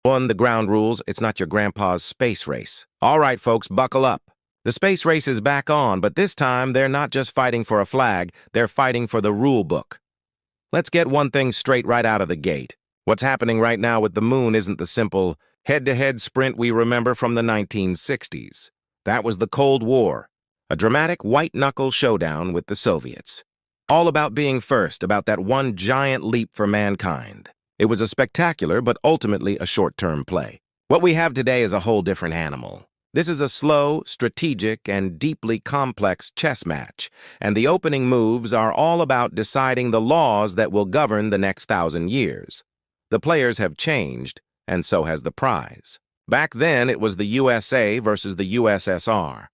1. The ground rules. It's not your grandpa's space race. All right, folks, buckle up. The space race is back on, but this time they're not just fighting for a flag, they're fighting for the rule book. Let's get one thing straight right out of the gate. What's happening right now with the moon isn't the simple head-to-head sprint we remember from the 1960s. That was the Cold War, a dramatic white-knuckle showdown with the Soviets. All about being first, about that one giant leap for mankind. It was a spectacular but ultimately a short-term play. What we have today is a whole different animal. This is a slow, strategic, and deeply complex chess match, and the opening moves are all about deciding the laws that will govern the next 1,000 years. The players have changed, and so has the prize. Back then, it was the USA versus the USSR.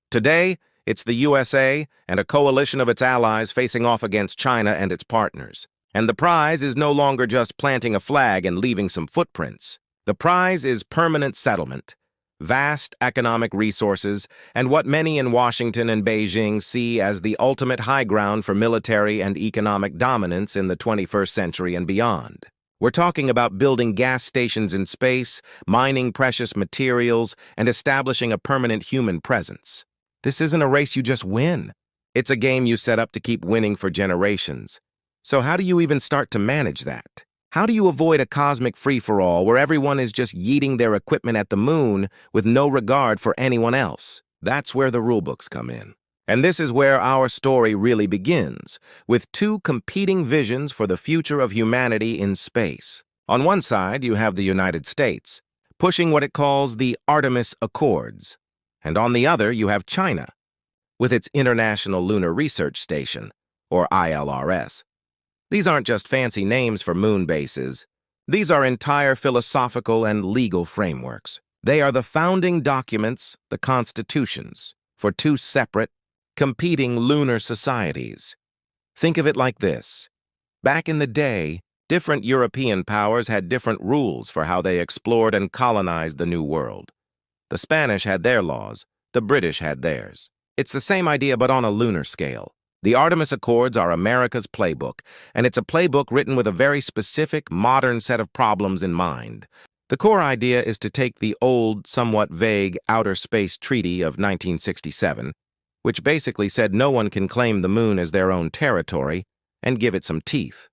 Today, it's the USA and a coalition of its allies facing off against China and its partners. And the prize is no longer just planting a flag and leaving some footprints. The prize is permanent settlement, vast economic resources, and what many in Washington and Beijing see as the ultimate high ground for military and economic dominance in the 21st century and beyond. We're talking about building gas stations in space, mining precious materials, and establishing a permanent human presence. This isn't a race you just win. It's a game you set up to keep winning for generations. So how do you even start to manage that? How do you avoid a cosmic free-for-all where everyone is just yeeting their equipment at the moon with no regard for anyone else? That's where the rulebooks come in. And this is where our story really begins, with two competing visions for the future of humanity in space. On one side, you have the United States, pushing what it calls the Artemis Accords. And on the other, you have China, with its International Lunar Research Station, or ILRS. These aren't just fancy names for moon bases. These are entire philosophical and legal frameworks. They are the founding documents, the constitutions, for two separate, competing lunar societies. Think of it like this. Back in the day, different European powers had different rules for how they explored and colonized the New World. The Spanish had their laws, the British had theirs. It's the same idea but on a lunar scale. The Artemis Accords are America's playbook, and it's a playbook written with a very specific, modern set of problems in mind. The core idea is to take the old, somewhat vague Outer Space Treaty of 1967, which basically said no one can claim the moon as their own territory, and give it some teeth.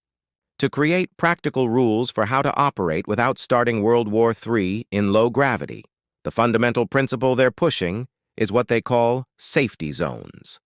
To create practical rules for how to operate without starting World War III in low gravity. The fundamental principle they're pushing is what they call safety zones.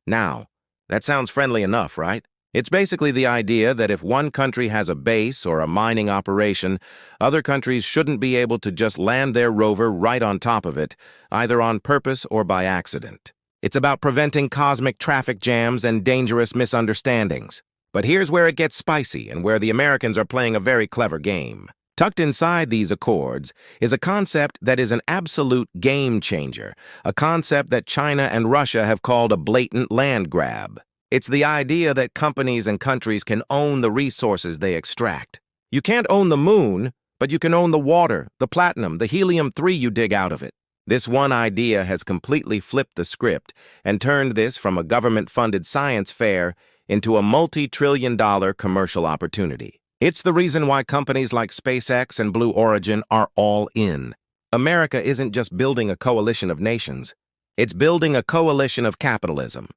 Now, that sounds friendly enough, right? It's basically the idea that if one country has a base or a mining operation, other countries shouldn't be able to just land their rover right on top of it, either on purpose or by accident. It's about preventing cosmic traffic jams and dangerous misunderstandings. But here's where it gets spicy and where the Americans are playing a very clever game. Tucked inside these accords is a concept that is an absolute game changer, a concept that China and Russia have called a blatant land grab. It's the idea that companies and countries can own the resources they extract. You can't own the moon, but you can own the water, the platinum, the helium-3 you dig out of it. This one idea has completely flipped the script and turned this from a government-funded science fair into a multi-trillion-dollar commercial opportunity. It's the reason why companies like SpaceX and Blue Origin are all in. America isn't just building a coalition of nations. It's building a coalition of capitalism.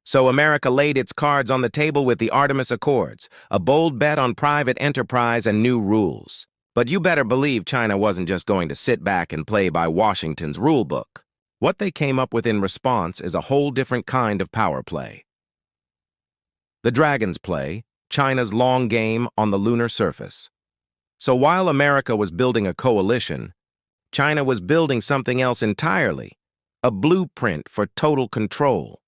So America laid its cards on the table with the Artemis Accords, a bold bet on private enterprise and new rules. But you better believe China wasn't just going to sit back and play by Washington's rulebook. What they came up with in response is a whole different kind of power play. The Dragon's play, China's long game on the lunar surface. So while America was building a coalition, China was building something else entirely, a blueprint for total control.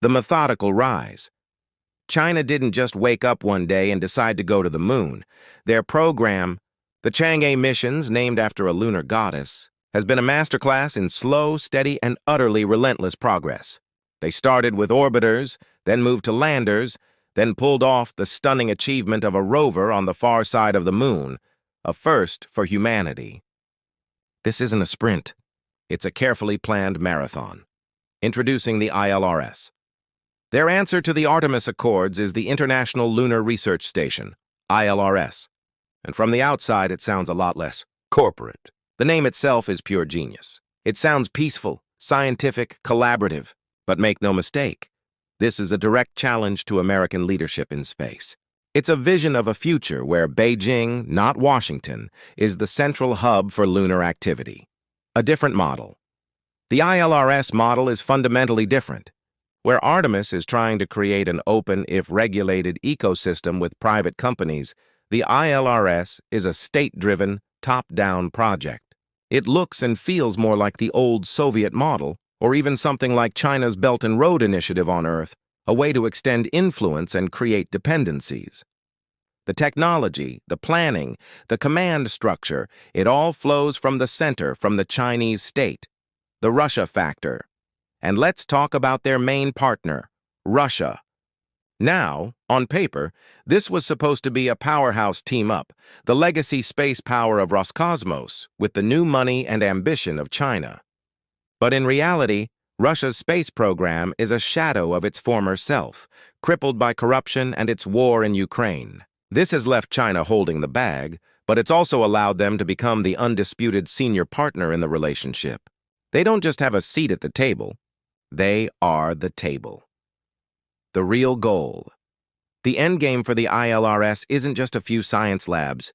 The methodical rise. China didn't just wake up one day and decide to go to the moon. Their program, the Chang'e missions, named after a lunar goddess, has been a masterclass in slow, steady, and utterly relentless progress. They started with orbiters, then moved to landers, then pulled off the stunning achievement of a rover on the far side of the moon, a first for humanity. This isn't a sprint. It's a carefully planned marathon. Introducing the ILRS. Their answer to the Artemis Accords is the International Lunar Research Station, ILRS. And from the outside, it sounds a lot less corporate. The name itself is pure genius. It sounds peaceful, scientific, collaborative. But make no mistake, this is a direct challenge to American leadership in space. It's a vision of a future where Beijing, not Washington, is the central hub for lunar activity. A different model. The ILRS model is fundamentally different. Where Artemis is trying to create an open, if regulated, ecosystem with private companies, the ILRS is a state-driven, top-down project. It looks and feels more like the old Soviet model, or even something like China's Belt and Road Initiative on Earth, a way to extend influence and create dependencies. The technology, the planning, the command structure, it all flows from the center, from the Chinese state. The Russia factor. And let's talk about their main partner, Russia. Now, on paper, this was supposed to be a powerhouse team-up, the legacy space power of Roscosmos, with the new money and ambition of China. But in reality, Russia's space program is a shadow of its former self, crippled by corruption and its war in Ukraine. This has left China holding the bag, but it's also allowed them to become the undisputed senior partner in the relationship. They don't just have a seat at the table. They are the table. The real goal. The endgame for the ILRS isn't just a few science labs.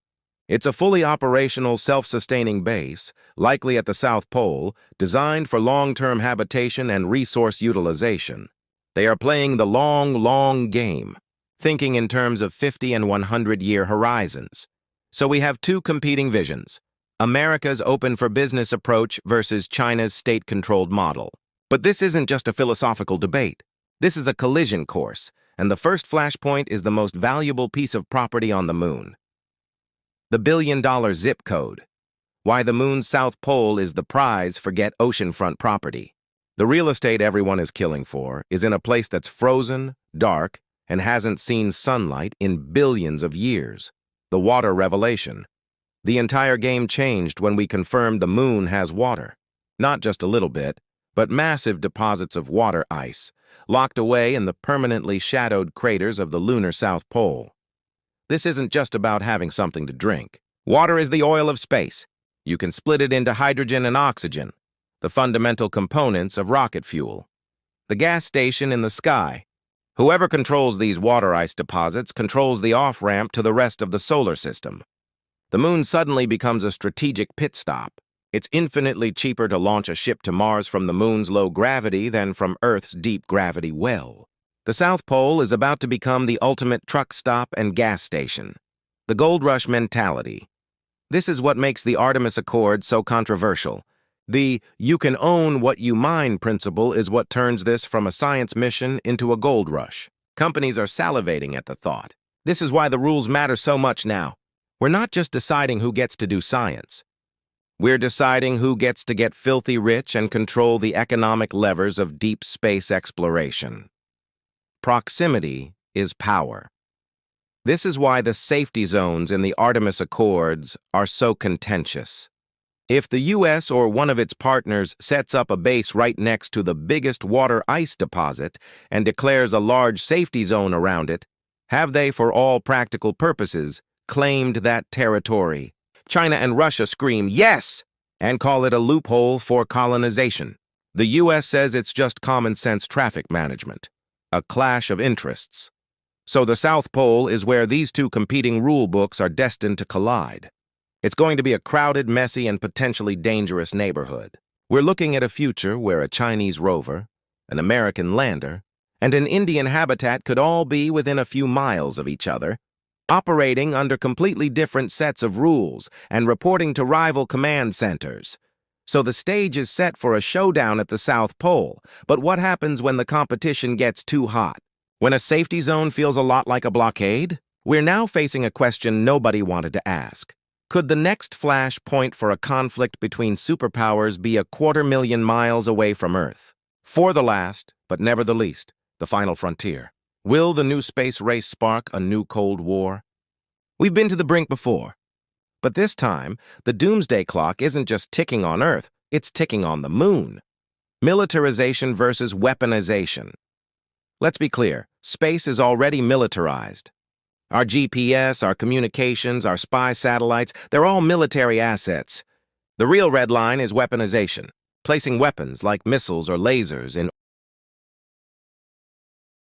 It's a fully operational, self-sustaining base, likely at the South Pole, designed for long-term habitation and resource utilization. They are playing the long game, thinking in terms of 50 and 100-year horizons. So we have two competing visions: America's open-for-business approach versus China's state-controlled model. But this isn't just a philosophical debate. This is a collision course, and the first flashpoint is the most valuable piece of property on the moon. The billion-dollar zip code. Why the moon's South Pole is the prize, forget oceanfront property. The real estate everyone is killing for is in a place that's frozen, dark, and hasn't seen sunlight in billions of years. The water revelation. The entire game changed when we confirmed the moon has water. Not just a little bit, but massive deposits of water ice, locked away in the permanently shadowed craters of the lunar South Pole. This isn't just about having something to drink. Water is the oil of space. You can split it into hydrogen and oxygen, the fundamental components of rocket fuel. The gas station in the sky. Whoever controls these water ice deposits controls the off-ramp to the rest of the solar system. The moon suddenly becomes a strategic pit stop. It's infinitely cheaper to launch a ship to Mars from the moon's low gravity than from Earth's deep gravity well. The South Pole is about to become the ultimate truck stop and gas station. The gold rush mentality. This is what makes the Artemis Accord so controversial. The "you can own what you mine" principle is what turns this from a science mission into a gold rush. Companies are salivating at the thought. This is why the rules matter so much now. We're not just deciding who gets to do science. We're deciding who gets to get filthy rich and control the economic levers of deep space exploration. Proximity is power. This is why the safety zones in the Artemis Accords are so contentious. If the U.S. or one of its partners sets up a base right next to the biggest water ice deposit and declares a large safety zone around it, have they, for all practical purposes, claimed that territory? China and Russia scream yes and call it a loophole for colonization. The U.S. says it's just common-sense traffic management, a clash of interests. So the South Pole is where these two competing rule books are destined to collide. It's going to be a crowded, messy, and potentially dangerous neighborhood. We're looking at a future where a Chinese rover, an American lander, and an Indian habitat could all be within a few miles of each other, operating under completely different sets of rules and reporting to rival command centers. So the stage is set for a showdown at the South Pole. But what happens when the competition gets too hot? When a safety zone feels a lot like a blockade? We're now facing a question nobody wanted to ask. Could the next flashpoint for a conflict between superpowers be 250,000 miles away from Earth? For the last, but never the least, the final frontier. Will the new space race spark a new Cold War? We've been to the brink before. But this time, the doomsday clock isn't just ticking on Earth, it's ticking on the moon. Militarization versus weaponization. Let's be clear, space is already militarized. Our GPS, our communications, our spy satellites, they're all military assets. The real red line is weaponization, placing weapons like missiles or lasers in